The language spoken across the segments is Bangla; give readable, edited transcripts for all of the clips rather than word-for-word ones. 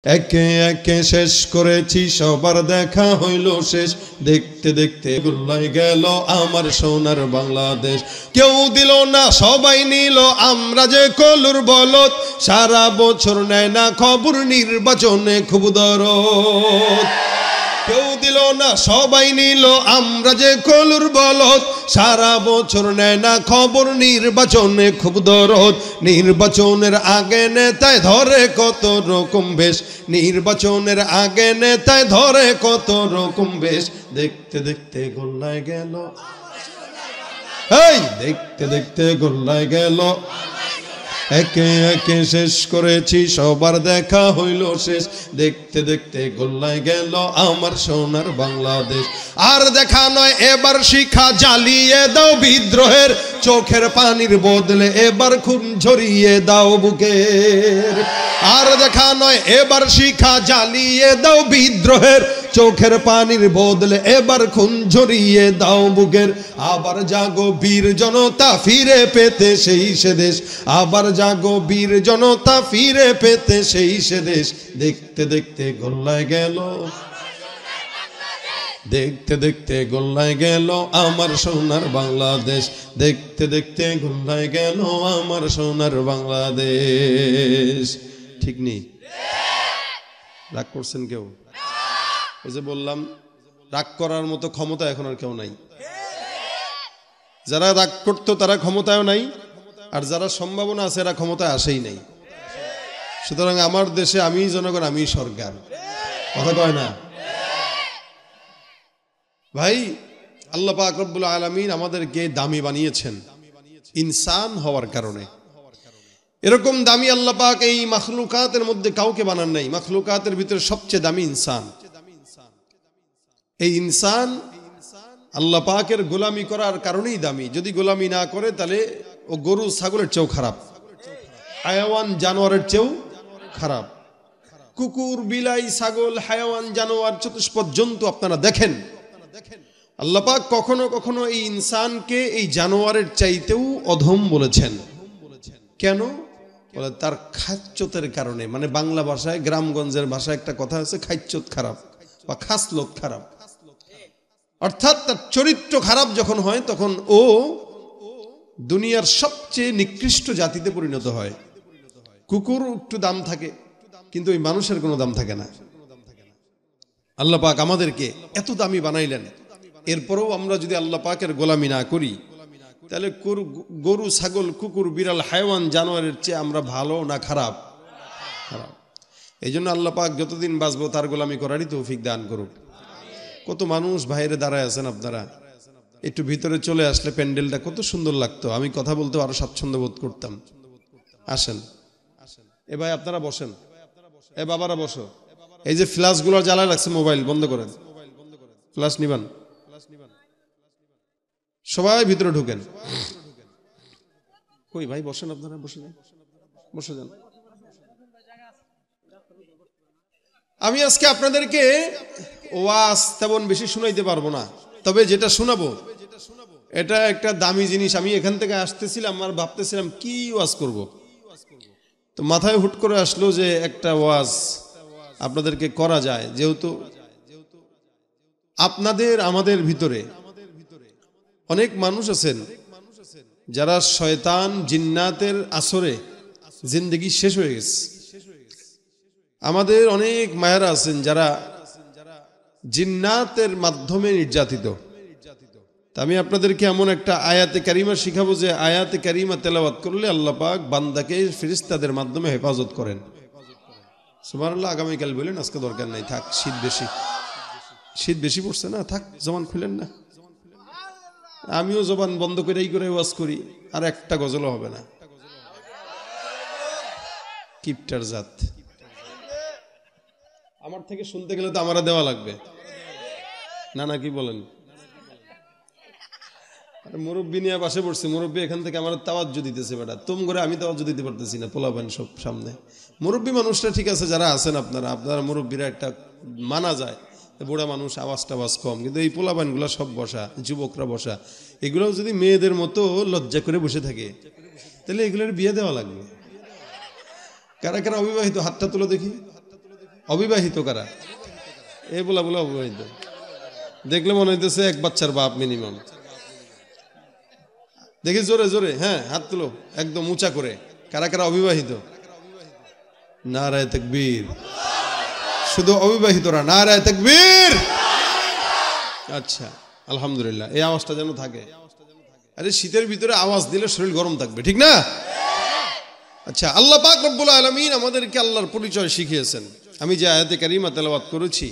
একে একে শেষ করেছি, সবার দেখা হইল শেষ। দেখতে দেখতে গুল্লায় গেল আমার সোনার বাংলাদেশ। কেউ দিল না, সবাই নিল, আমরা যে কলুর বলদ। সারা বছর নেয় না খবর, নির্বাচনে খুব দরদ। কেউ দিল না, সবাই নিল, আমরা যে কলুর বলদ। সারা বছর নেয় না খবর, নির্বাচনে খুব দরদ। নির্বাচনের আগে নেতায় ধরে কত রকম বেশ, নির্বাচনের আগে নেতায় ধরে কত রকম বেশ। দেখতে দেখতে গোল্লায় গেল, এই দেখতে দেখতে গোল্লায় গেল। একে একে শেষ করেছি, সবার দেখা হইল শেষ। দেখতে দেখতে গোল্লায় গেল আমার সোনার বাংলাদেশ। আর দেখা নয়, এবার শিখা জ্বালিয়ে দাও বিদ্রোহের, চোখের পানির বদলে এবার খুন ঝরিয়ে দাও বুকের। আর দেখা নয়, এবার শিখা জ্বালিয়ে দাও বিদ্রোহের, চোখের পানির বদলে এবার খুন ঝরিয়ে দাও বুকের। আবার জাগো বীর জনতা, ফিরে পেতে সেই সে দেশ। আবার জাগো বীর জনতা, ফিরে পেতে সেই সে দেশ। দেখতে দেখতে গোল্লায় গেল, দেখতে দেখতে গোল্লায় গেল আমার সোনার বাংলাদেশ। দেখতে দেখতে গোল্লায় গেল আমার সোনার বাংলাদেশ। ঠিক নেই? রাগ করছেন কেউ? ওই যে বললাম, রাগ করার মতো ক্ষমতা এখন আর কেউ নাই। যারা রাগ করতো তারা ক্ষমতায়ও নাই, আর যারা সম্ভাবনা আছে এরা ক্ষমতায় আসেই নাই। সুতরাং আমার দেশে আমি জনগণ, আমি সরকার, কথা কয় না ভাই? আল্লাহ পাক রব্বুল আলামিন আমাদেরকে দামি বানিয়েছেন ইনসান হওয়ার কারণে। এরকম দামি আল্লাহ পাক এই মাখলুকাতের মধ্যে কাউকে বানান নাই। মাখলুকাতের ভিতরে সবচেয়ে দামি ইনসান। এই ইনসান আল্লাহ পাকের গোলামি করার কারণেই দামি। যদি গোলামি না করে তাহলে ও গরু ছাগলের চেয়েও খারাপ, হায়াওয়ান জানোয়ারের চেয়েও খারাপ। কুকুর, বিলাই, ছাগল, হায়াওয়ান, জানোয়ার, চতুষ্পদ জন্তু আপনারা দেখেন, আল্লাহ পাক কখনো কখনো এই ইনসানকে এই জানোয়ারের চাইতেও অধম বলেছেন। কেন বলে? তার খাচ্চতের কারণে। মানে বাংলা ভাষায়, গ্রামগঞ্জের ভাষায় একটা কথা আছে, খাচ্চত খারাপ বা খাসলত খারাপ। অর্থাৎ তার চরিত্র খারাপ যখন হয় তখন ও দুনিয়ার সবচেয়ে নিকৃষ্ট জাতিতে পরিণত হয়। কুকুর একটু দাম থাকে, কিন্তু ওই মানুষের কোনো দাম থাকে না। আল্লাহ পাক আমাদেরকে এত দামি বানাইলেন, এরপরেও আমরা যদি আল্লাহ পাকের গোলামি না করি তাহলে গরু, ছাগল, কুকুর, বিড়াল, হায়াওয়ান, জানোয়ারের চেয়ে আমরা ভালো না খারাপ? খারাপ। এই জন্য আল্লাহ পাক যতদিন বাঁচবো তার গোলামি করারই তৌফিক দান করুক। কত মানুষ বাইরে দাঁড়ায় আছেন আপনারা, একটু ভিতরে চলে আসলে প্যান্ডেলটা কত সুন্দর লাগতো। আমি কথা বলতে আরো স্বাচ্ছন্দ্য বোধ করতাম। আসেন এ ভাই, আপনারা বসেন, এ বাবারা বসো। এই যে ফ্ল্যাশ গুলো জ্বালায় রাখছে, মোবাইল বন্ধ করেন, ফ্ল্যাশ নিবান, সবাই ভিতরে ঢুকেন। কই ভাই বসেন, আপনারা বসে যান, বসে যান। আমি আজকে আপনাদেরকে ওয়াজ তেমন বেশি শুনাইতে পারবো না, তবে যেটা শোনাবো এটা একটা দামি জিনিস। আমি এখান থেকে আসতেছিলাম আর ভাবতেছিলাম কি ওয়াজ করব, তো মাথায় হুট করে আসলো যে একটা ওয়াজ আপনাদেরকে করা যায়। যেহেতু আপনাদের আমাদের ভিতরে অনেক মানুষ আছেন যারা শয়তান জিন্নাতের আসরে জিন্দেগি শেষ হয়ে গেছে। আমাদের অনেক মায়েরা আছেন যারা জিন্নাতের মাধ্যমে নির্যাতিত। আমি আপনাদেরকে এমন একটা আয়াতে কারিমা শিখাবো যে আয়াতে কারিমা তেলাওয়াত করলে আল্লাহ পাক বান্দাকে ফেরেশতাদের মাধ্যমে হেফাজত করেন। সুবহানাল্লাহ। আগামীকাল বলেন, আজকে দরকার নাই, থাক, শীত বেশি, শীত বেশি পড়ছে না, থাক, জবান খুলেন না। আমিও জবান বন্ধ করে এই করে ওয়াজ করি, আর একটা গজলও হবে না। কিপটার জাত। আমার থেকে শুনতে গেলে তো আমারা দেওয়া লাগবে না, না কি বলেন? মুরব্বী নিয়ে পাশে পড়ছে, মুরব্বী এখান থেকে আমার তাওয়াজ্জু দিতেছে। বেটা তুম করে আমি তাওয়াজ্জু দিতে পারতেছি না, পোলাপান সব সামনে। মুরব্বী মানুষটা ঠিক আছে, যারা আছেন আপনারা মুরব্বীরা একটা মানা যায়, বুড়া মানুষ আওয়াজ টাওয়াজ কম, কিন্তু এই পোলাপানগুলা সব বসা, যুবকরা বসা, এগুলোও যদি মেয়েদের মতো লজ্জা করে বসে থাকে তাহলে এগুলোর বিয়ে দেওয়া লাগবে। কারা কারা অবিবাহিত হাতটা তুলো দেখি। অবিবাহিত কারা? এই বলা বলে অবিবাহিত দেখলে মনে হইতেছে এক বাচ্চার বাপ মিনিমাম। দেখি জোরে জোরে, হ্যাঁ হাত তুলো একদম উঁচা করে, কারা কারা অবিবাহিত? নারায়ে তাকবীর। শুধু অবিবাহিতরা নারায়ে তাকবীর। আচ্ছা আলহামদুলিল্লাহ, এই আওয়াজটা যেন থাকে। আরে শীতের ভিতরে আওয়াজ দিলে শরীর গরম থাকবে, ঠিক না? আচ্ছা, আল্লাহ পাক রব্বুল আলামিন আমাদেরকে আল্লাহর পরিচয় শিখিয়েছেন। আমি যে আয়াতে কারিমা তেলাওয়াত করেছি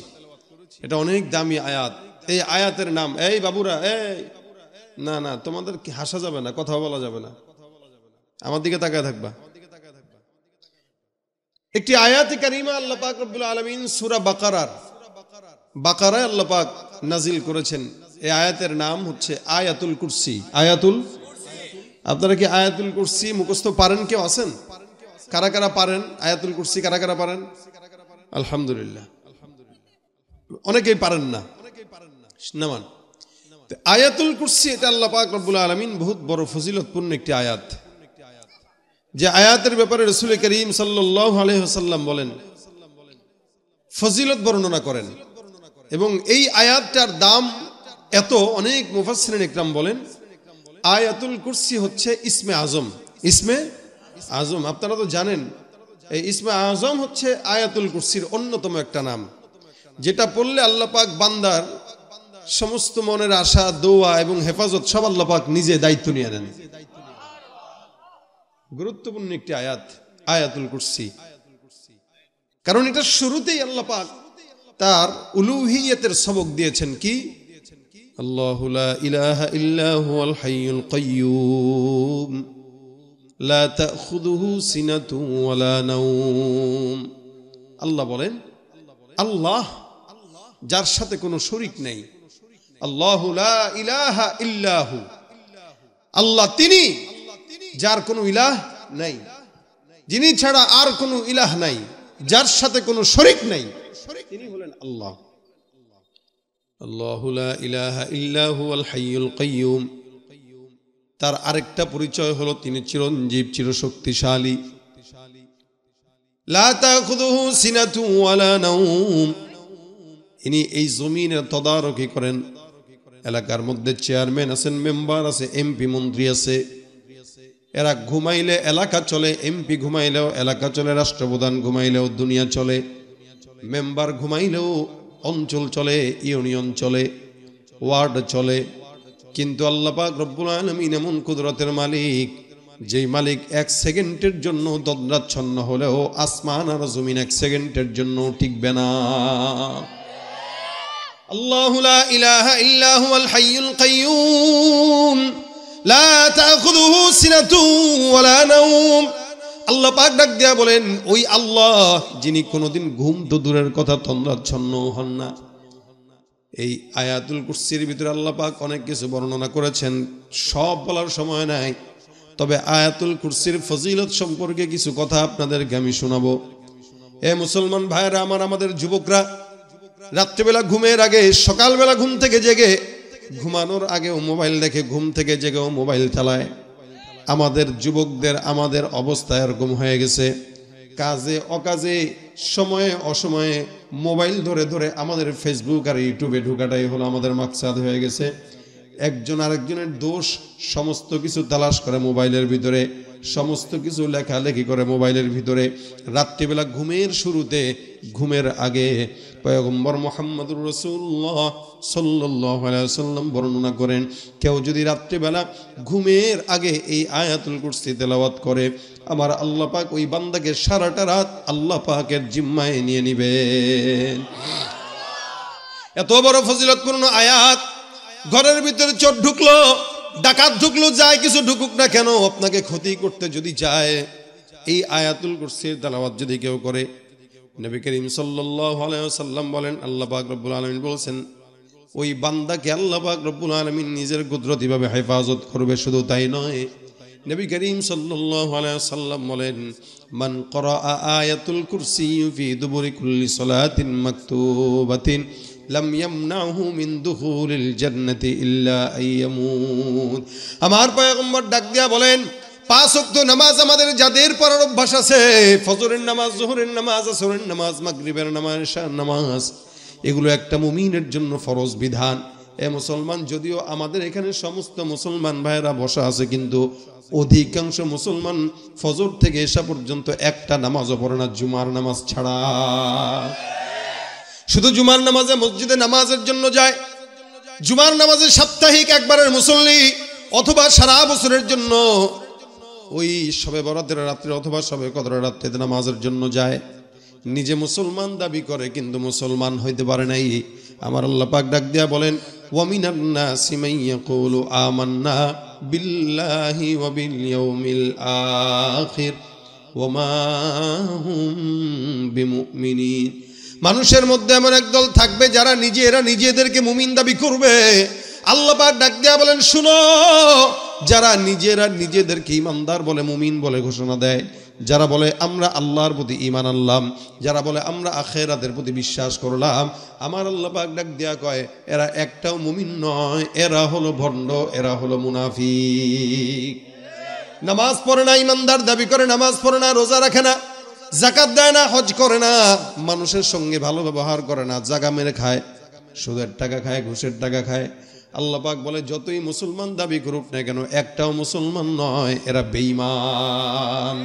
এটা অনেক দামি আয়াত। এই আয়াতের নাম, এই বাবুরা, এই না না তোমাদের কি হাসা যাবে না, কথা বলা যাবে না, আমার দিকে তাকায় থাকবা। একটি আয়াতে কারিমা আল্লাহ পাক রব্বুল আলামিন সূরা বাকারায় আল্লাহ পাক নাজিল করেছেন। এই আয়াতের নাম হচ্ছে আয়াতুল কুরসি। আপনারা কি আয়াতুল কুরসি মুখস্থ পারেন? কেউ আছেন? কারা কারা পারেন আয়াতুল কুরসি? কারা কারা পারেন? আলহামদুলিল্লাহ। অনেকেই পারেন না। নামান আয়াতুল কুরসি, এটা আল্লাহ পাক রব্বুল আলামিন বহুত বড় ফজিলতপূর্ণ একটি আয়াত, যে আয়াতের ব্যাপারে রাসূল করিম সাল্লাল্লাহু আলাইহি ওয়াসাল্লাম বলেন, ফজিলত বর্ণনা করেন। এবং এই আয়াতটার দাম এত, অনেক মুফাসসিরিন ইকরাম বলেন আয়াতুল কুরসি হচ্ছে ইসমে আজম। ইসমে আজম আপনারা তো জানেন, এই ইসমে আজম হচ্ছে আয়াতুল কুরসির অন্যতম একটা নাম, যেটা পড়লে আল্লাহ পাক বান্দার সমস্ত মনের আশা, দোয়া এবং হেফাজত সব আল্লাহ পাক নিজে দায়িত্ব নিয়ে নেন। গুরুত্বপূর্ণ একটি আয়াত আয়াতুল কুরসি, কারণ এটা শুরুতেই আল্লাহ পাক তার উলুহিয়তের সবক দিয়েছেন। কি? আল্লাহু লা ইলাহা ইল্লা হুয়াল হাইয়ুল কাইয়্যুম লা তাখুযুহু সিনাতুন ওয়ালা নাওম। আল্লাহ বলেন, আল্লাহ যার সাথে কোনো শরীক নেই। আল্লাহু লা ইলাহা ইল্লা হু, আল্লাহ তিনি যার কোনো ইলাহ নাই, যিনি ছাড়া আর কোনো ইলাহ নাই, যার সাথে কোনো শরীক নাই, তিনি হলেন আল্লাহ। আল্লাহু লা ইলাহা ইল্লা হুয়াল হাইয়ুল কাইয়্যুম। তার আরেকটা পরিচয় হলো তিনি চিরঞ্জীব, চিরশক্তিশালী। লা তাখুযুহু সিনাতুন ওয়ালা নাওম, ইনি এই জমিনের তদারকি করেন। এলাকার মধ্যে চেয়ারম্যান আছেন, মেম্বার আছে, এমপি মন্ত্রী আছে। এরা ঘুমাইলে এলাকা চলে, এমপি ঘুমাইলেও এলাকা চলে, রাষ্ট্রপ্রধান ঘুমাইলেও দুনিয়া চলে, মেম্বার ঘুমাইলেও অঞ্চল চলে, ইউনিয়ন চলে, ওয়ার্ড চলে। কিন্তু আল্লাহ পাক রব্বুল আলামিন এমন কুদরতের মালিক, যেই মালিক এক সেকেন্ডের জন্য তদ্রাচ্ছন্ন হলেও আসমান আর জমিন এক সেকেন্ডের জন্য টিকবে না। আল্লাহু লা ইলাহা ইল্লা হুয়াল হাইয়ুল কাইয়্যুম লা তাখুযুহু সিনাতুন ওয়ালা নাওম। আল্লাহ পাক ডাক দিয়া বলেন, ওই আল্লাহ যিনি কোনোদিন ঘুম তো দূরের কথা তন্দ্রাচ্ছন্ন হন না। এই আয়াতুল কুরসির ভিতরে আল্লাহ পাক অনেক কিছু বর্ণনা করেছেন, সব বলার সময় নাই। তবে আয়াতুল কুরসির ফজিলত সম্পর্কে কিছু কথা আপনাদেরকে আমি শোনাবো। এ মুসলমান ভাইরা আমার, আমাদের যুবকরা রাত্রিবেলা ঘুমের আগে, সকালবেলা ঘুম থেকে জেগে, ঘুমানোর আগেও মোবাইল দেখে, ঘুম থেকে জেগেও মোবাইল চালায়। আমাদের যুবকদের আমাদের অবস্থা এরকম হয়ে গেছে, কাজে অকাজে, সময়ে অসময়ে মোবাইল ধরে ধরে আমাদের ফেসবুক আর ইউটিউবে ঢুকাটাই হলো আমাদের মাকসাদ হয়ে গেছে। একজন আরেকজনের দোষ সমস্ত কিছু তালাশ করে মোবাইলের ভিতরে, সমস্ত কিছু লেখালেখি করে মোবাইলের ভিতরে। রাত্রিবেলা ঘুমের শুরুতে, ঘুমের আগে পয়গম্বর মুহাম্মদুর রাসূলুল্লাহ সাল্লাল্লাহু আলাইহি ওয়াসাল্লাম বর্ণনা করেন, কেউ যদি রাত্রিবেলা ঘুমের আগে এই আয়াতুল কুরসি তেলাওয়াত করে, আমার আল্লাহ পাক ওই বান্দাকে সারাটা রাত আল্লাহ পাকের জিম্মায় নিয়ে নিবেন। এত বড় ফজিলতপূর্ণ আয়াত। ঘরের ভিতরে চোর ঢুকলো, ডাকাত ঢুকলো, যায় কিছু ঢুকুক না কেন, আপনাকে ক্ষতি করতে যদি যায়, এই আয়াতুল কুরসির তেলাওয়াত যদি কেউ করে, নবী করিম সাল্লাল্লাহু আলাইহি ওয়াসাল্লাম বলেন, আল্লাহ পাক রব্বুল আলামিন বলেছেন, ওই বান্দাকে আল্লাহ পাক রব্বুল আলামিন নিজের কুদরতিভাবে হেফাজত করবে। শুধু তাই নয়, নবী করিম সাল্লাল্লাহু আলাইহি ওয়াসাল্লাম বলেন, মান ক্বরাআ আয়াতুল কুরসি ফি দুবুরি কুল্লি সালাতিন মাকতুবাতিন লাম ইয়ামনাহু মিন দুখুলিল জান্নাতি ইল্লা আইয়ামুত। আমার পয়গম্বর ডাক দিয়া বলেন, 5 ওয়াক্ত নামাজ আমাদের যাদের পড়ার অভ্যাস আছে, ফজরের নামাজ, যোহরের নামাজ, আসরের নামাজ, মাগরিবের নামাজ, ঈশার নামাজ, এগুলো একটা মুমিনের জন্য ফরজ বিধান। এ মুসলমান, যদিও আমাদের এখানে সমস্ত মুসলমান ভাইয়েরা বসা আছে, কিন্তু অধিকাংশ মুসলমান ফজর থেকে এশা পর্যন্ত একটা নামাজও পড়ে না, জুমার নামাজ ছাড়া। শুধু জুমার নামাজে মসজিদে নামাজের জন্য যায়, জুমার নামাজে সাপ্তাহিক একবারের মুসল্লি, অথবা সারা বছরের জন্য ওই শবে বরাতের রাত্রে অথবা শবে কদরের রাত্রে নামাজের জন্য যায়। নিজে মুসলমান দাবি করে কিন্তু মুসলমান হইতে পারে নাই। আমার আল্লাহ পাক ডাক দিয়া বলেন, ওয়ামিনান নাসি মান ইয়াকুলু আমান্না বিল্লাহি ওয়া বিল ইয়াউমিল আখির ওয়া মা হুম বিমুমিনিন। মানুষের মধ্যে এমন একদল থাকবে যারা নিজেদেরকে মুমিন দাবি করবে। আল্লাহ পাক ডাক দিয়া বলেন, শুনো, যারা নিজেদেরকে ইমানদার বলে, মুমিন বলে ঘোষণা দেয়, যারা বলে আমরা আল্লাহর প্রতি ঈমান আনলাম, যারা বলে আমরা আখিরাতের প্রতি বিশ্বাস করলাম, আমার আল্লাহ পাক ডাক দিয়া কয় এরা একটাও মুমিন নয়, এরা হলো ভণ্ড, এরা হলো মুনাফিক। নামাজ পড়ে না, ইমানদার দাবি করে, নামাজ পড়ে না, রোজা রাখে না, যাকাত দেয় না, হজ করে না, মানুষের সঙ্গে ভালো ব্যবহার করে না, জাগা মেরে খায়, সুদের টাকা খায়, ঘুষের টাকা খায়। আল্লাহ পাক বলে যতই মুসলমান দাবি করুক না কেন, একটাও মুসলমান নয়, এরা বেঈমান।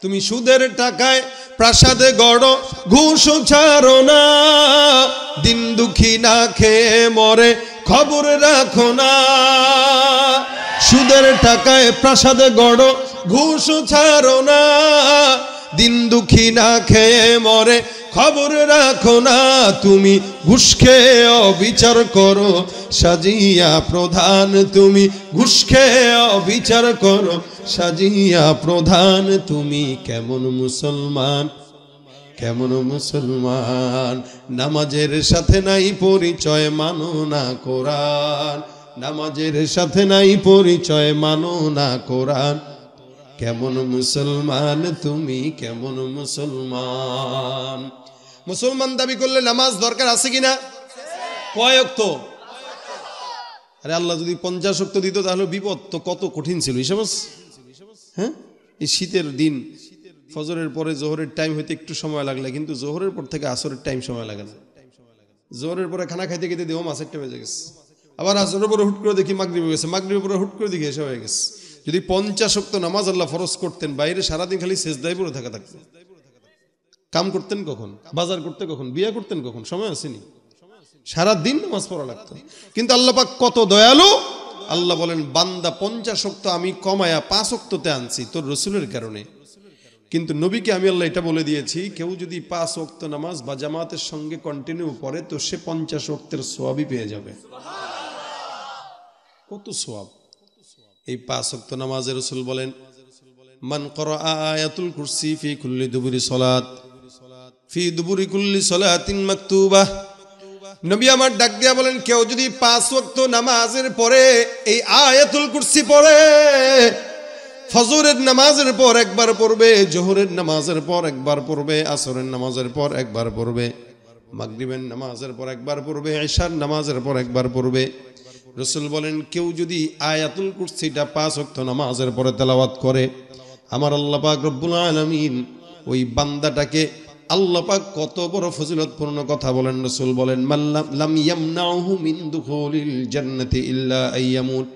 তুমি সুদের টাকায় প্রাসাদে গড়, ঘুষ ছাড়ো না, দিন দুঃখী না খেয়ে মরে, খবর রাখো না। সুদের টাকায় প্রাসাদে গড়, ঘুষ ছাড়ো না, দিন দুঃখী না খেয়ে মরে, খবর রাখো না। তুমি ঘুষ খেয়ে অবিচার করো সাজিয়া প্রধান, তুমি ঘুষ খেয়ে অবিচার করো সাজিয়া প্রধান। তুমি কেমন মুসলমান, কেমন মুসলমান, নামাজের সাথে নাই পরিচয়, মানো না কোরআন, নামাজের সাথে নাই পরিচয়, মানো না কোরআন। কেমন মুসলমান তুমি, কেমন মুসলমান। মুসলমান দাবি করলে নামাজ দরকার আছে কিনা? কয় ওয়াক্ত? আরে আল্লাহ যদি 50 ওয়াক্ত দিত তাহলে বিপদ তো কত কঠিন ছিল হিসাব। হ্যাঁ, এই শীতের দিন ফজরের পরে জোহরের টাইম হইতে একটু সময় লাগলে, কিন্তু জোহরের পর থেকে আসরের টাইম সময় লাগে না। জোহরের পরে খানা খাইতে খেতে দেও মাছেরটা বেজে গেছে, আবার আসরের পরে হুট করে দেখি মাগরিব হয়ে গেছে, মাগরিবের পরে হুট করে দেখি এসে হয়ে গেছে। যদি 50 ওয়াক্ত নামাজ আল্লাহ ফরজ করতেন, বাইরে সারাদিন খালি সেজদায় পড়ে থাকা থাকতো। কাম করতেন কখন? বাজার করতে কখন? বিয়ে করতেন কখন? সময় আসেনি, সারাদিন নামাজ পড়া লাগতো। কিন্তু আল্লাহ পাক কত দয়ালু, আল্লাহ বলেন বান্দা 50 ওয়াক্ত আমি কমায়া 5 ওয়াক্ততে আনছি তোর রসুলের কারণে। কিন্তু নবীকে আমি আল্লাহ এটা বলে দিয়েছি, কেউ যদি 5 ওয়াক্ত নামাজ বা জামাতের সঙ্গে কন্টিনিউ করে তো সে 50 ওয়াক্তের সওয়াবই পেয়ে যাবে। কত সওয়াব! এই 5 ওয়াক্ত নামাজে রাসূল বলেন, মান ক্বারা আয়াতুল কুরসি ফি কুল্লি দুবুরি সালাত, ফি দুবুরি কুল্লি সালাতিন মাকতুবাহ। নবী আমার ডাক দিয়া বলেন, কেউ যদি 5 ওয়াক্ত নামাজের পরে এই আয়াতুল কুরসি পড়ে, ফজরের নামাজের পর একবার পড়বে, জোহরের নামাজের পর একবার পড়বে, আসরের নামাজের পর একবার পড়বে, মাগরিবের নামাজের পর একবার পড়বে, ঈশার নামাজের পর একবার পড়বে। রাসূল বলেন, কেউ যদি আয়াতুল কুরসিটা 5 ওয়াক্ত নামাজের পরে তেলাওয়াত করে, আমার আল্লাহ পাক রব্বুল আলামিন ওই বান্দাটাকে, আল্লাহ পাক কত বড় ফজিলতপূর্ণ কথা বলেন। রাসূল বলেন, লাম ইয়ামনাহু মিন দুখুলিল জান্নাতি ইল্লা আইয়ামুত।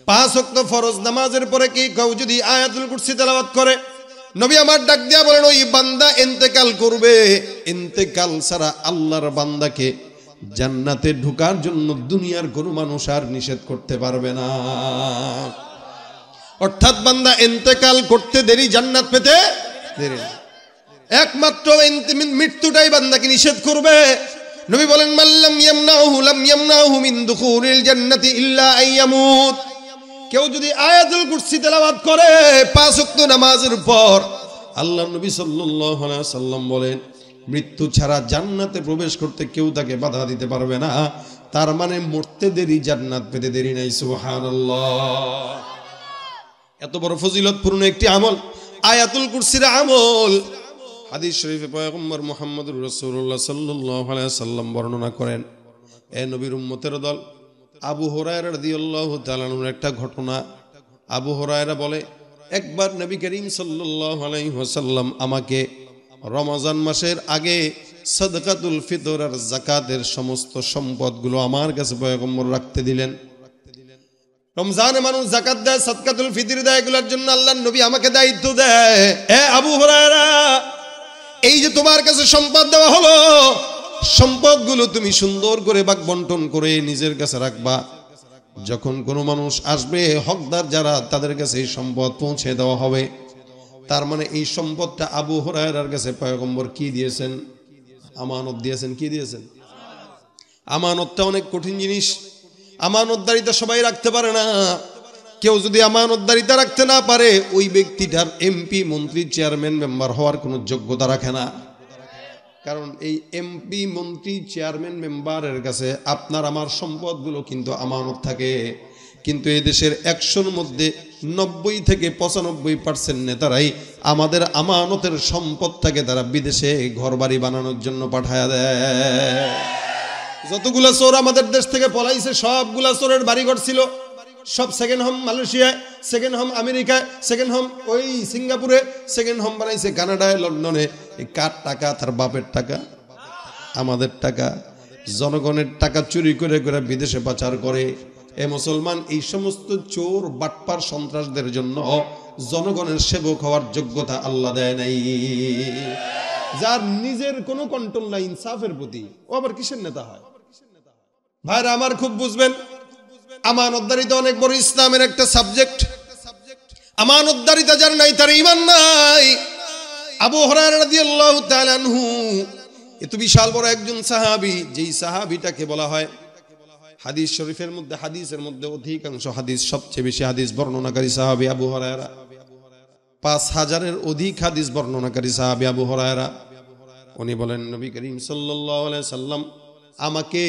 5 ওয়াক্ত ফরজ নামাজের পরে কি কেউ যদি আয়াতুল কুরসি তেলাওয়াত করে, নবী আমার ডাক দিয়া বলেন ওই বান্দা ইন্তেকাল করবে। ইন্তেকাল ছাড়া আল্লাহর বান্দাকে জান্নাতে ঢোকার জন্য দুনিয়ার কোনো মানুষ আর নিষেধ করতে পারবে না। অর্থাৎ বান্দা ইন্তেকাল করতে দেরি, জান্নাত পেতে দেরি না। একমাত্র মৃত্যুটাই বান্দাকে নিষেধ করবে। নবী বলেন, মাল্লাম ইয়ামনাহু মিন দুখুলিল জান্নাতি ইল্লা আইয়ামুত। কেউ যদি আয়াতুল কুরসি তেলাওয়াত করে 5 ওয়াক্ত নামাজের পর, আল্লাহর নবী সাল্লাল্লাহু আলাইহি ওয়াসাল্লাম বলেন, মৃত্যু ছাড়া জান্নাতে প্রবেশ করতে কেউ তাকে বাধা দিতে পারবে না। তার মানে মরতে দেরি, জান্নাত পেতে দেরি নাই। সুবহানাল্লাহ! এত বড় ফজিলতপূর্ণ একটি আমল আয়াতুল কুরসির আমল। হাদিস শরীফে পয়গম্বর মুহাম্মদুর রাসূলুল্লাহ সাল্লাল্লাহু আলাইহি ওয়াসাল্লাম বর্ণনা করেন, এ নবীর উম্মতের দল, আবু হুরায়রা রাদিয়াল্লাহু তাআলা আনহুর একটা ঘটনা আবু হুরায়রা বলে, একবার নবী করিম সাল্লাল্লাহু আলাইহি ওয়াসাল্লাম আমাকে রমজান মাসের আগে সাদকাতুল ফিতর আর যাকাতের সমস্ত সম্পদগুলো আমার কাছে পয়গম্বর রাখতে দিলেন। রমজানে মানুষ যাকাত দেয়, সাদকাতুল ফিতর দেয়, এগুলোর জন্য আল্লাহর নবী আমাকে দায়িত্ব দেয়, এ আবু হুরায়রা, এই যে তোমার কাছে সম্পদ দেওয়া হলো, সম্পদগুলো তুমি সুন্দর করে ভাগ বন্টন করে নিজের কাছে রাখবা। যখন কোনো মানুষ আসবে হকদার যারা, তাদের কাছে এই সম্পদ পৌঁছে দেওয়া হবে। তার মানে এই সম্পদটা আবু হুরায়রার কাছে পয়গম্বর কি দিয়েছেন? আমানত দিয়েছেন। কি দিয়েছেন? আমানতটা অনেক কঠিন জিনিস। আমানতদারিতা সবাই রাখতে পারে না। কেউ যদি আমানতদারিতা রাখতে না পারে, ওই ব্যক্তিটার এমপি, মন্ত্রী, চেয়ারম্যান, মেম্বার হওয়ার কোনো যোগ্যতা রাখে না। কারণ এই এমপি, মন্ত্রী, চেয়ারম্যান, মেম্বারের কাছে আপনার আমার সম্পদগুলো কিন্তু আমানত থাকে। কিন্তু এই দেশের 100-র মধ্যে 90 থেকে 95% নেতারাই আমাদের আমানতের সম্পদটাকে তারা বিদেশে ঘরবাড়ি বানানোর জন্য পাঠায়া দেয়। যতগুলা চোর আমাদের দেশ থেকে পলাইছে, সবগুলা চোরের বাড়িঘর ছিল, সব সেকেন্ড হোম মালয়েশিয়ায়, সেকেন্ড হোম আমেরিকায়, সেকেন্ড হোম ওই সিঙ্গাপুরে, সেকেন্ড হোম বানাইছে কানাডায়, লন্ডনে। এই কার টাকা? তার বাপের টাকা, আমাদের টাকা, জনগণের টাকা চুরি করে করে বিদেশে পাচার করে। এ মুসলমান, এই সমস্ত চোর, বাটপার, সন্ত্রাসদের জন্য জনগণের সেবক হওয়ার যোগ্যতা আল্লাহ দেয় নাই। যার নিজের কোনো কন্ট্রোল নাই ইনসাফের প্রতি, ও আবার কিসের নেতা হয়? ভাইরা আমার, খুব বুঝবেন, আমানতদারিতা অনেক বড় ইসলামের একটা সাবজেক্ট। আমানতদারিতা যার নাই, তার ঈমান নাই। আবু হুরায়রা রাদিয়াল্লাহু তাআলা আনহু এত বিশাল বড় একজন সাহাবী, যেই সাহাবীটাকে বলা হয় হাদিস শরীফের মধ্যে, হাদিসের মধ্যে অধিকাংশ হাদিস, সবচেয়ে বেশি হাদিস বর্ণনাকারী সাহাবী আবু হুরায়রা। 5000-এর অধিক হাদিস বর্ণনাকারী সাহাবী আবু হুরায়রা। উনি বলেন, নবী করিম সাল্লাল্লাহু আলাইহি সাল্লাম আমাকে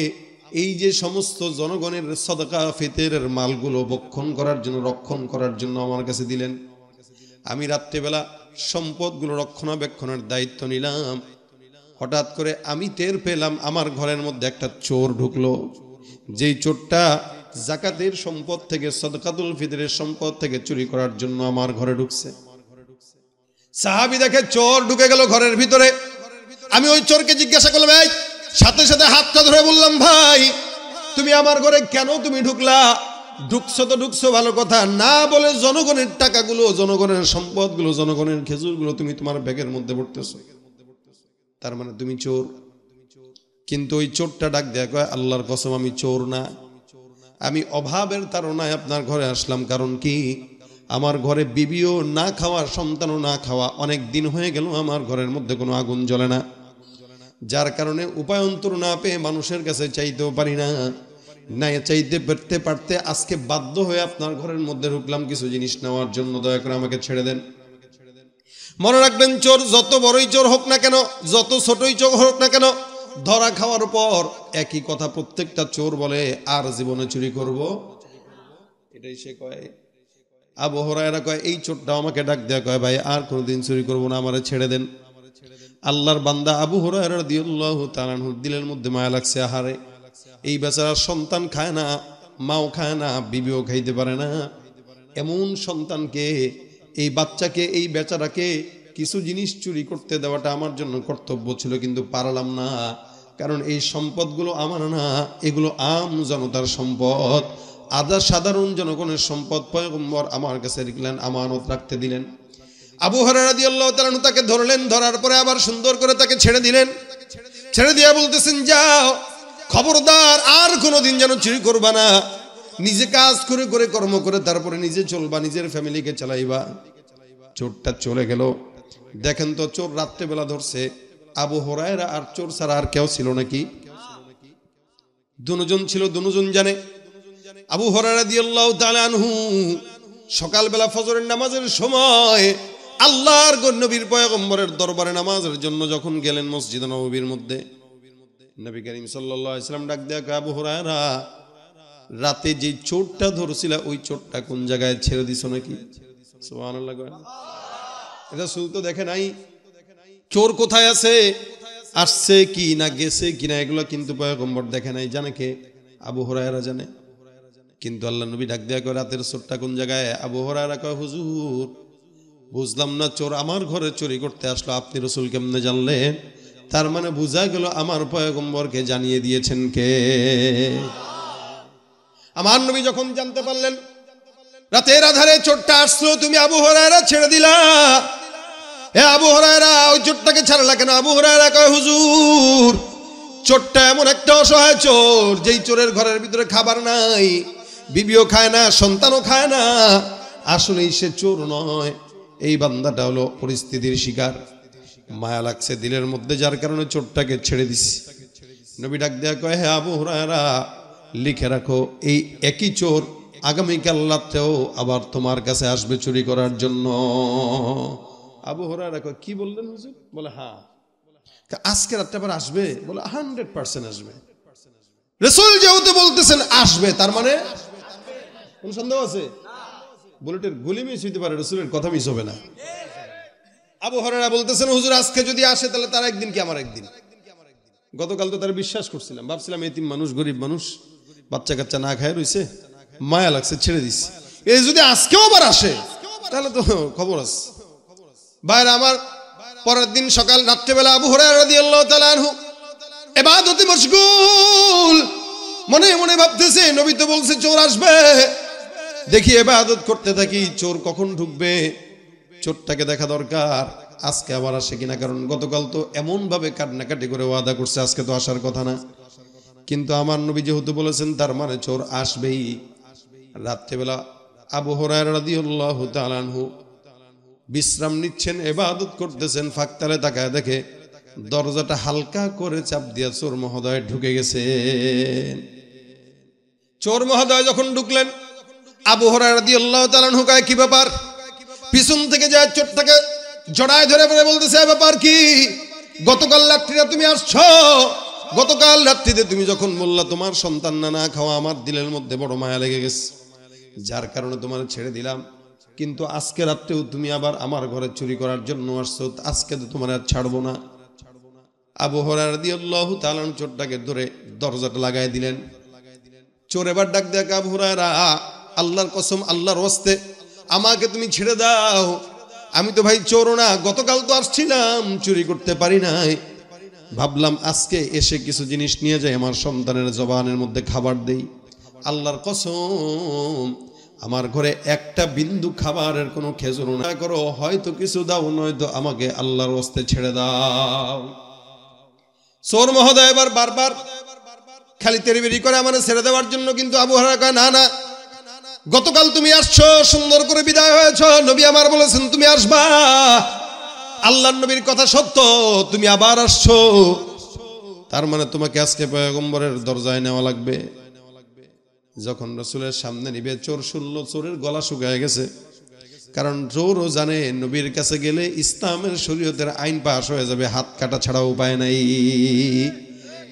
এই যে সমস্ত জনগণের সাদাকা ফিতরের মালগুলো রক্ষণ করার জন্য আমার কাছে দিলেন। আমি রাত্রেবেলা সম্পদগুলো রক্ষণাবেক্ষণের দায়িত্ব নিলাম। হঠাৎ করে আমি টের পেলাম আমার ঘরের মধ্যে একটা চোর ঢুকলো। যেই চোরটা যাকাতের সম্পদ থেকে, সাদকাতুল ফিতরের সম্পদ থেকে চুরি করার জন্য আমার ঘরে ঢুকছে। সাহাবী দেখে চোর ঢুকে গেল ঘরের ভিতরে। আমি ওই চোরকে জিজ্ঞাসা করলাম, এই, সাথে সাথে হাতটা ধরে বললাম, ভাই, তুমি আমার ঘরে কেন তুমি ঢুকলা? ঢুকছো তো ঢুকছো, ভালো কথা, না বলে জনগণের টাকাগুলো, জনগণের সম্পদগুলো, জনগণের খেজুরগুলো তুমি তোমার ব্যাগের মধ্যে ভরতেছো। তার মানে তুমি চোর। কিন্তু ওই চোরটা ডাক দেয়া কয়, আল্লাহর কসম, আমি চোর না, আমি অভাবের তাড়নায় আপনার ঘরে আসলাম। কারণ কি, আমার ঘরে বিবিও না খাওয়া, সন্তানও না খাওয়া, অনেক দিন হয়ে গেল আমার ঘরের মধ্যে কোনো আগুন জ্বলে না। যার কারণে উপায়ন্তর না পেয়ে মানুষের কাছে চাইতেও পারি না, চাইতে পারতে আজকে বাধ্য হয়ে আপনার ঘরের মধ্যে ঢুকলাম কিছু জিনিস নেওয়ার জন্য। দয়া করে আমাকে ছেড়ে দেন। মনে রাখবেন, চোর যত বড়ই চোর হোক না কেন, যত ছোটই চোর হোক না কেন, ধরা খাওয়ার পর একই কথা প্রত্যেকটা চোর বলে, আর জীবনে চুরি করব। এটাই সে কয়। আবু হুরায়রা কয়, এই চোরটা আমাকে ডাক দেয়া কয়, ভাই, আর কোনোদিন চুরি করবো না, আমারে ছেড়ে দেন। আল্লাহর বান্দা আবু হুরায়রা রাদিয়াল্লাহু তাআলা আনহুর দিলের মধ্যে মায়া লাগছে। আহারে, এই বেচারা সন্তান খায় না, মাও খায় না, বিবিও খাইতে পারে না, এমন সন্তানকে, এই বাচ্চাকে, এই বেচারাকে কিছু জিনিস চুরি করতে দেওয়াটা আমার জন্য কর্তব্য ছিল, কিন্তু পারলাম না। কারণ এই সম্পদগুলো আমার না, এগুলো আম জনতার সম্পদ, সাধারণ জনগণের সম্পদ। পয়গম্বর আমার কাছে লিখলেন, আমানত রাখতে দিলেন। আবু হুরায়রা রাদিয়াল্লাহু তাআলা আনহু তাকে ধরলেন, ধরার পরে আবার সুন্দর করে তাকে ছেড়ে দিলেন। ছেড়ে দিয়ে বলতেছেন, যাও, খবরদার আর কোনোদিন যেন চুরি করবা না। নিজে কাজ করে করে, কর্ম করে, তারপরে নিজে চলবা, নিজের ফ্যামিলিকে চালাইবা। চোরটা চলে গেল। দেখেন তো, চোর রাত্রেবেলা ধরছে। আবু হুরায়রা আর চোর ছাড়া আর কেউ ছিল নাকি? দুজন ছিল, দুজন জানে। আবু হুরায়রা রাদিয়াল্লাহু তাআলা আনহু সকালবেলা ফজরের নামাজের সময় আল্লাহর নবীর পয়গম্বরের দরবারে নামাজের জন্য যখন গেলেন মসজিদ নববীর মধ্যে, নবী করিম সাল্লাল্লাহু আলাইহি ওয়াসাল্লাম ডাক দেয়া, আবু হুরায়রা, রাতে যে চোরটা ধরছিল ওই চোরটা কোন জায়গায় ছেড়ে দিছো নাকি? সুবহানাল্লাহ। এটা শুধু তো দেখে নাই, চোর কোথায় আছে, আসছে কি না, গেছে কিনা, এগুলো কিন্তু পয়গম্বর দেখে নাই। জানে কে? আবু হুরায়রা জানে। কিন্তু আল্লাহ নবী ডাক দেয়া করে রাতের চোরটা কোন জায়গায়? আবু হুরায়রা কয় হুজুর বুঝলাম না, চোর আমার ঘরে চুরি করতে আসলো, আপনি রাসূল কেমনে জানলেন? তার মানে বোঝা গেল আমার পয়গম্বরকে জানিয়ে দিয়েছেন কে? আমার নবী যখন জানতে পারলেন রাতের আধারে চোরটা আসলো, তুমি আবু হুরায়রা ছেড়ে দিলা। হে আবু হুরায়রা, ওই চোরটাকে ছাড়লা কেন? আবু হুরায়রা কয় হুজুর চোরটা এমন একটা অসহায় চোর, যেই চোরের ঘরের ভিতরে খাবার নাই, বিবিও খায় না, সন্তানও খায় না। আসলেই সে চোর নয়, এই বান্দাটা হলো পরিস্থিতির শিকার। মায়া লাগছে দিলের মধ্যে, যার কারণে চোরটাকে ছেড়ে দিছি। নবী ডাক দেয়া কয় হে আবু হুরায়রা, লিখে রাখো এই একই চোর আগামীকাল রাতেও আবার তোমার কাছে আসবে চুরি করার জন্য। আবু হুরায়রা কয় কি বললেন হুজুর? বলে হ্যাঁ, আজকে রাতে আবার আসবে? বলে 100% আসবে। রাসূল যেহেতু বলতেছেন আসবে, তার মানে কোন সন্দেহ আছে? বুলেটের গুলি মিস হইতে পারে, রাসূলের কথা মিস হবে না। আবু হুরায়রা বলতেছেন হুজুর আজকে যদি আসে তাহলে তার একদিন কি আমার একদিন। গতকাল তো তার বিশ্বাস করছিলাম, ভাবছিলাম এতিম মানুষ, গরিব মানুষ, বাচ্চা কাচ্চা না খায় রইছে, মায়া লাগছে ছেড়ে দিছি। এই যদি আজকেও আবার আসে তাহলে তো খবর আছে। ভাইরা আমার, পরের দিন সকাল রাত্রেবেলা আবু হুরায়রা রাদিয়াল্লাহু তাআলা আনহু ইবাদতে মশগুল, মনে মনে ভাবতেছে নবী তো বলছে চোর আসবে, দেখি ইবাদত করতে থাকি, চোর কখন ঢুকবে, চোরটাকে দেখা দরকার, আজকে আবার আসে কিনা। কারণ গতকাল তো এমন ভাবে কান্নাকাটি করে ওয়াদা করছে আজকে তো আসার কথা না। কিন্তু আমার নবী যেহেতু বলেছেন তার মানে চোর আসবেই। রাত্রেবেলা আবু হুরায়রা রাদিয়াল্লাহু তাআলা আনহু বিশ্রাম নিচ্ছেন, ইবাদত করতেছেন, ফাঁকতালে তাকায় দেখে দরজাটা হালকা করে চাপ দিয়া চোর মহোদয় ঢুকে গেছেন। চোর মহোদয় যখন ঢুকলেন, আবু হুরায়রা রাদিয়াল্লাহু তাআলা আনহু কয় কি ব্যাপার? পিছন থেকে যায় চোরটাকে জড়ায় ধরে পড়ে বলতেছে ব্যাপার কি? গতকাল রাত্রিতে তুমি আসছো, গতকাল রাত্রিতে তুমি যখন বললা তোমার সন্তান না খাওয়া, আমার দিলের মধ্যে বড় মায়া লেগে গেছে, যার কারণে তোমার ছেড়ে দিলাম। কিন্তু আজকে রাত্রেও তুমি আবার আমার ঘরে চুরি করার জন্য আসছো, আজকে তো তোমার আর ছাড়বো না। আবু হুরায়রা রাদিয়াল্লাহু তাআলা চোরটাকে ধরে দরজাটা লাগাই দিলেন। চোর এবার ডাক দেয়া আবু হুরায়রা, আল্লাহর কসম, আল্লাহর ওয়াস্তে আমাকে তুমি ছেড়ে দাও, আমি তো ভাই চোর না, গতকাল তো আসছিলাম, চুরি করতে পারি নাই, ভাবলাম আজকে এসে কিছু জিনিস নিয়ে যাই, আমার সন্তানের জবানের মধ্যে খাবার দেই। আল্লাহর কসম আমার ঘরে একটা বিন্দু খাবারের কোনো খেজুর না করো, হয়তো কিছু দাও, নয়তো আমাকে আল্লাহর ওয়াস্তে ছেড়ে দাও। চোর মহোদয় এবার বারবার খালি তেরিবেরি করে আমার ছেড়ে দেওয়ার জন্য, কিন্তু আবু হুরায়রা কয় না না, গতকাল তুমি আসছো, সুন্দর করে বিদায় হয়েছ, নবী আমার বলেছেন তুমি আসবা, আল্লাহর নবীর কথা সত্য, তুমি আবার আসছো, তার মানে তোমাকে আজকে পয়গম্বরের দরজায় নেওয়া লাগবে। যখন রাসূলের সামনে নিবে, চোর শুনল চোরের গলা শুকায় গেছে, কারণ চোরও জানে নবীর কাছে গেলে ইসলামের শরীয়তের আইন পাশ হয়ে যাবে, হাত কাটা ছাড়া উপায় নাই।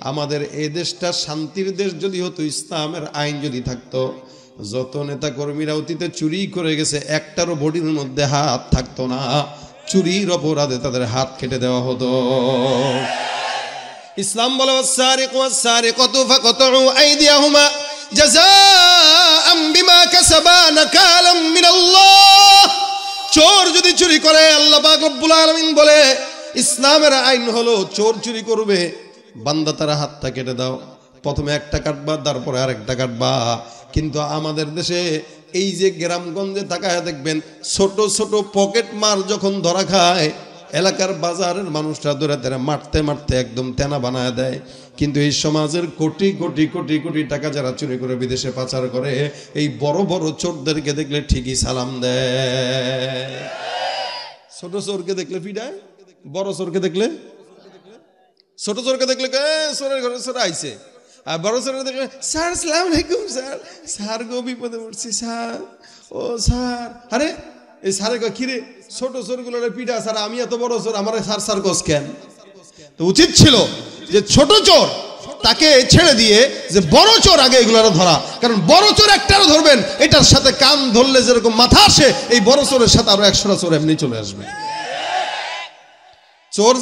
আমাদের এই দেশটা শান্তির দেশ যদি হতো, ইসলামের আইন যদি থাকতো, যত নেতা কর্মীরা অতীতে চুরি করে গেছে একটারও বডির মধ্যে হাত থাকতো না, চুরির অপরাধে তাদের হাত কেটে দেওয়া হতো। ইসলাম বলে ওয়াস-সারিকু ওয়াস-সারিকাতু ফাকতউ আইদিয়াহুমা জাযাআম বিমা কাসাবা নাকালাম মিনাল্লাহ। চোর যদি চুরি করে, আল্লাহ পাক রব্বুল আলামিন বলে ইসলামের আইন হলো চোর চুরি করবে, বান্দা তার হাতটা কেটে দাও, প্রথমে একটা কাটবা, তারপরে আরেকটা কাটবা। কিন্তু আমাদের দেশে এই যে গ্রামগঞ্জে তাকায় দেখবেন, ছোট ছোট পকেট মার যখন ধরা খায়, এলাকার বাজারের মানুষরা ধরে ধরে মারতে মারতে একদম তেনা বানায় দেয়। কিন্তু এই সমাজের কোটি কোটি কোটি কোটি টাকা যারা চুরি করে বিদেশে পাচার করে, এই বড় বড় চোরদেরকে দেখলে ঠিকই সালাম দেয়। ছোট চোরকে দেখলে পিডায়, বড় চোরকে দেখলে, ছোট চোরকে দেখলে চোরের ঘরে চোর আইছে, আর বড় চোরকে দেখলে স্যার আসসালামু আলাইকুম স্যার, স্যার গো বিপদে পড়ছি স্যার, ও স্যার, আরে এই স্যারে কি রে, ছোট চোরগুলো পিডা, স্যার আমি এত বড় চোর, আমার স্যার স্যার গোস কেন? তো উচিত ছিল যে ছোট চোর তাকে ছেড়ে দিয়ে যে বড় চোর আগে এগুলো ধরা, কারণ বড় চোর একটারও ধরবেন, এটার সাথে কান ধরলে যেরকম মাথা আসে, এই বড় চোরের সাথে আরো 100টা চোর এমনি চলে আসবে। চোর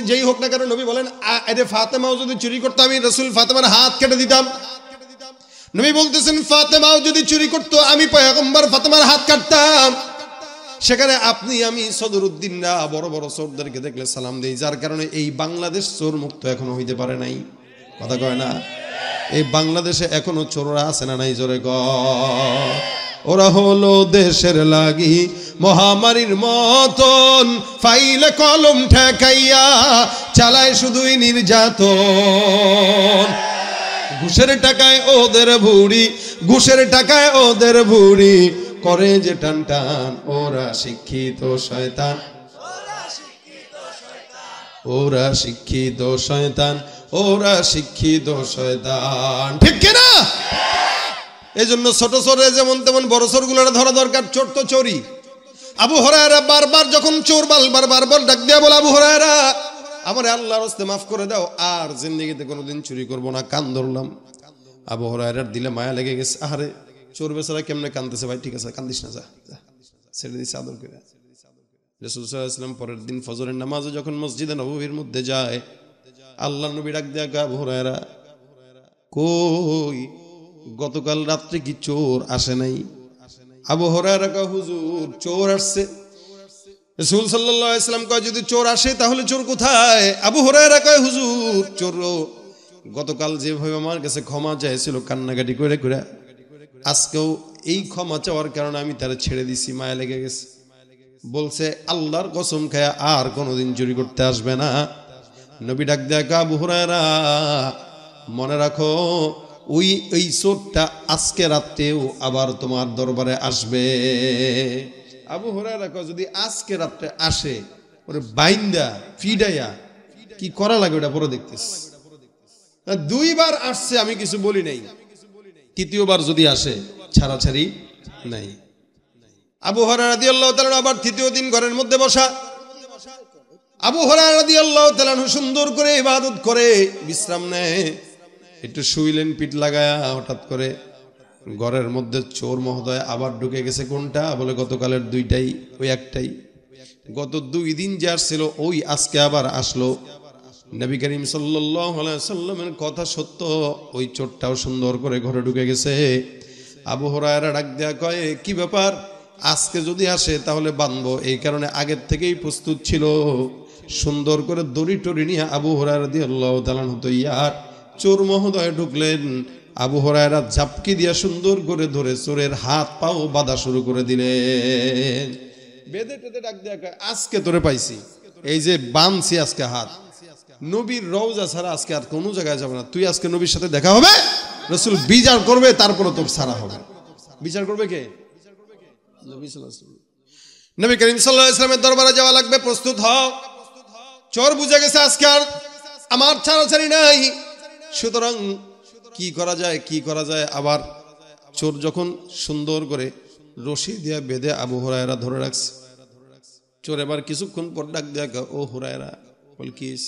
যেই হোক না কেন, নবী বলেন আরে ফাতেমাও যদি চুরি করতো, আমি রাসূল ফাতেমার হাত কেটে দিতাম। নবী বলতেছেন ফাতেমাও যদি চুরি করতো আমি পয়গম্বর ফাতেমার হাত কাটতাম। সেখানে আপনি আমি সদরুদ্দিনরা বড় বড় চোরদেরকে দেখলে সালাম দেই, যার কারণে এই বাংলাদেশ চোর মুক্ত এখনো হইতে পারে নাই। কথা কয় না? এই বাংলাদেশে এখনো চোররা আছে না নাই? জোরে কয়। ওরা হলো দেশের লাগি মহামারীর মতন, ফাইলে কলম ঠেকাইয়া চালায় শুধুই নির্যাতন। ঘুষের টাকায় ওদের ভুড়ি, ঘুষের টাকায় ওদের ভুড়ি করে যে টান টান। ওরা শিক্ষিত শয়তান, ওরা শিক্ষিত শয়তান, ওরা শিক্ষিত শয়তান। ঠিক কিনা? এই জন্য ছোট চোরে যেমন তেমন বড় চোর গুলো ধরা দরকার। চোর তো চোরই। আবু হুরায়রা বারবার যখন চোর বারবার ডাক দিয়া বলে, আবু হুরায়রা আমার আল্লাহর রাস্তায় মাফ করে দাও, আর জিন্দেগিতে কোনোদিন চুরি করব না। কান ধরলাম। আবু হুরায়রার দিলে মায়া লেগে গেছে। আরে চোর বেচারা কেমনে কান্দতেছে। ভাই ঠিক আছে, কান্দিস না, যা ছেড়ে দিছে আদর করে। রাসূল সাল্লাল্লাহু আলাইহি ওয়াসাল্লাম পরের দিন ফজরের নামাজে যখন মসজিদে নববীর মধ্যে যায়, আল্লাহর নবী ডাক দিয়া আবু হুরায়রা কই, গতকাল রাত্রে কি চোর আসে নাই? আবু হুরায়রা কয় হুজুর চোর আসছে। রাসূল সাল্লাল্লাহু আলাইহি ওয়াসাল্লাম কয় যদি চোর আসে তাহলে চোর কোথায়? আবু হুরায়রা কয় হুজুর চোর গতকাল যেভাবে আমার কাছে ক্ষমা চাইছিল কান্নাকাটি করে করে, আজকেও এই ক্ষমা চাওয়ার কারণে আমি তারে ছেড়ে দিছি, মায়া লেগে গেছে। বলছে আল্লাহর কসম খায়া আর কোনোদিন চুরি করতে আসবে না। নবী ডাক দেয়া কয় আবু হুরায়রা মনে রাখো ওই চোরটা আজকে রাত্রেও আবার তোমার দরবারে আসবে। আবু হুরায়রা কয় যদি আজকে রাত্রে আসে ওরে বাইন্দা ফিডাইয়া কি করা লাগে ওটা পরে দেখতেছ। দুইবার আসছে আমি কিছু বলি নাই, তৃতীয়বার যদি আসে ছাড়াছাড়ি নাই। আবু হুরায়রা রাদিয়াল্লাহু তাআলা আবার তৃতীয় দিন ঘরের মধ্যে বসা। আবু হুরায়রা রাদিয়াল্লাহু তাআলা সুন্দর করে ইবাদত করে বিশ্রাম নেয়। একটু শুইলেন পিঠ লাগায়া, হঠাৎ করে ঘরের মধ্যে চোর মহোদয় আবার ঢুকে গেছে। কোনটা? বলে গতকালের দুইটাই, ওই একটাই। গত 2 দিন যে আসছিল ওই আজকে আবার আসলো। নবী করিম সাল্লাল্লাহু আলাইহি ওয়াসাল্লামের কথা সত্য, ওই চোরটাও সুন্দর করে ঘরে ঢুকে গেছে। আবু হুরায়রা ডাক দেয়া কয় কি ব্যাপার, আজকে যদি আসে তাহলে বাঁধবো, এই কারণে আগের থেকেই প্রস্তুত ছিল। সুন্দর করে দড়ি টড়ি নিয়ে আবু হুরায়রা রাদিয়াল্লাহু তাআলা ইয়ার চোর মহোদয় ঢুকলেন। আবু হুরায়রা ঝাপকি দিয়া সুন্দর করে ধরে চোরের হাত পাও বাঁধা শুরু করে দিলেন। বেঁধে টেঁধে ডাক দেয়া কয় আজকে তোরে পাইছি, এই যে বাঁধছি আজকে হাত, নবীর রওজা ছাড়া আজকে আর কোনো জায়গায় যাবে না। তুই আজকে নবীর সাথে দেখা হবে, রাসূল বিচার করবে, তারপরে তোর ছাড়া হবে। বিচার করবে কে? নবী সাল্লাল্লাহু আলাইহি ওয়াসাল্লাম। নবী করিম সাল্লাল্লাহু আলাইহি ওয়াসাল্লামের দরবারে যাওয়া লাগবে, প্রস্তুত হও। চোর বুঝে গেছে আজকে আর আমার ছাড়াছাড়ি নাই। সুতরাং কি করা যায়, কি করা যায়? আবার চোর যখন সুন্দর করে রশি দিয়া বেঁধে আবু হুরায়রা ধরে রাখছে, চোর এবার কিছুক্ষণ পর ডাক দেয়া ও হুরায়রা বল কিস,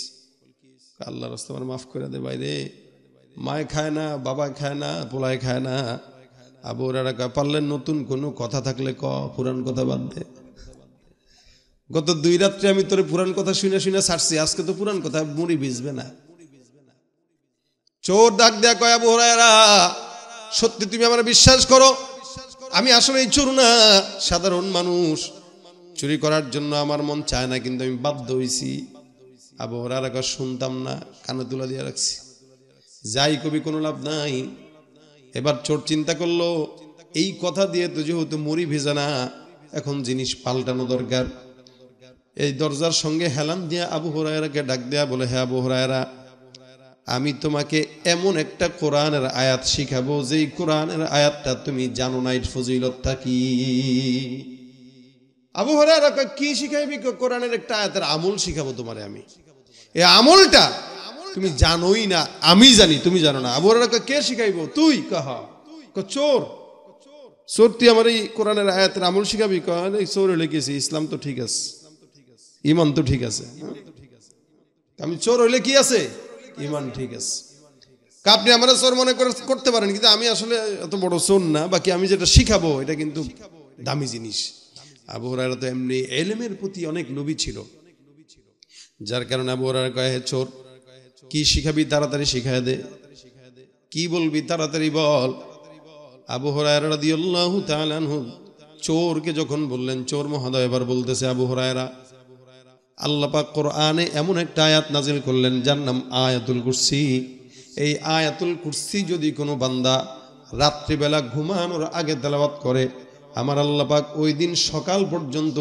আল্লাহর রাস্তায় আমার মাফ করে দে বাইরে, মায় খায় না, বাবায় খায় না, পোলায় খায় না। আবু হুরায়রা কয় পারলে নতুন কোনো কথা থাকলে ক, পুরান কথা বাদ দে। গত 2 রাত্রে আমি তোরে পুরান কথা শুনে শুনে ছাড়ছি, আজকে তো পুরান কথা মুড়ি ভিজবে না। চোর ডাক দেয়া কয় আবু হুরায়রা সত্যি তুমি আমার বিশ্বাস করো, আমি আসলে এই চোর না, সাধারণ মানুষ। চুরি করার জন্য আমার মন চায় না, কিন্তু আমি বাধ্য হইছি। আবু হুরায়রা কয় শুনতাম না, কানে তুলা দিয়ে রাখছি, যাই কবি কোনো লাভ নাই। এবার চোর চিন্তা করলো এই কথা দিয়ে তো যেহেতু মুড়ি ভেজে না, এখন জিনিস পাল্টানো দরকার। এই দরজার সঙ্গে হেলান দিয়া আবু হুরায়রাকে ডাক দেয়া বলে হে আবু হুরায়রা, আমি তোমাকে এমন একটা কোরআনের আয়াত শিখাবো যেই কোরআনের আয়াতটা তুমি জানো না এর ফজিলতটা কি। আবু হুরায়রা কয় কি শিখাইবি? কোরআনের একটা আয়াতের আমল শিখাবো তোমারে আমি, এই আমলটা তুমি জানোই না, আমি জানি তুমি জানো না। আবু হুরায়রা কয় কে শিখাইবো? তুই। কহা চোর, চোর তুই আমার এই কোরআনের আয়াতের আমল শিখাবি? কয় চোর হলে গেছি, ইসলাম তো ঠিক আছে, ইমান তো ঠিক আছে, আমি চোর হইলে কি আছে, ইমান ঠিক আছে। আপনি আমার চোর মনে করতে পারেন, কিন্তু আমি আসলে এত বড় চোর না, বাকি আমি যেটা শিখাবো এটা কিন্তু দামি জিনিস। আবু হুরায়রা তো এমনি ইলমের প্রতি অনেক নবী ছিল, যার কারণে আবু হুরায়রা কয় হে চোর, কি শিখাবি তাড়াতাড়ি শিখায় দে, কি বলবি তাড়াতাড়ি বল। আবু হুরায়রা রাদিয়াল্লাহু তাআলা আনহু চোরকে যখন বললেন, চোর মহোদয় এবার বলতেছে, আবু হুরায়রা, আল্লাহ পাক কোরআনে এমন একটা আয়াত নাজিল করলেন যার নাম আয়াতুল কুরসি। এই আয়াতুল কুরসি যদি কোনো বান্দা রাত্রিবেলা ঘুমানোর আগে তেলাওয়াত করে, আমার আল্লাহ পাক ওই দিন সকাল পর্যন্ত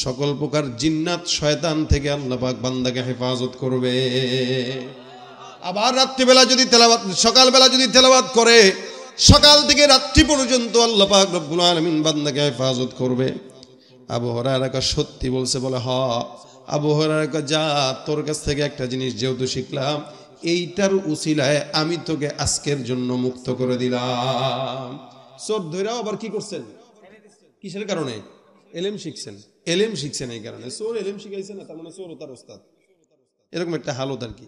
সকল প্রকার জিন্নাত শয়তান থেকে আল্লাহ পাক বান্দাকে হেফাজত করবে। আবার রাত্রিবেলা যদি তেলাওয়াত, সকালবেলা যদি তেলাওয়াত করে, সকাল থেকে রাত্রি পর্যন্ত আল্লাহ পাক রব্বুল আলামিন বান্দাকে হেফাজত করবে। আবু হুরায়রা সত্যি বলছে? বলে হ। আবু হুরায়রা, যা, তোর কাছ থেকে একটা জিনিস যেহেতু শিখলাম, এইটার উসিলায় আমি তোকে আজকের জন্য মুক্ত করে দিলাম। চোর ধৈরাও আবার কি করছেন? কিসের কারণে? এলেম শিখছেন। এলেম শিখছেন এই কারণে। চোর এলেম শিখাইছে না, তার মানে চোর ও তার ওস্তাদ, এরকম একটা হালত আর কি।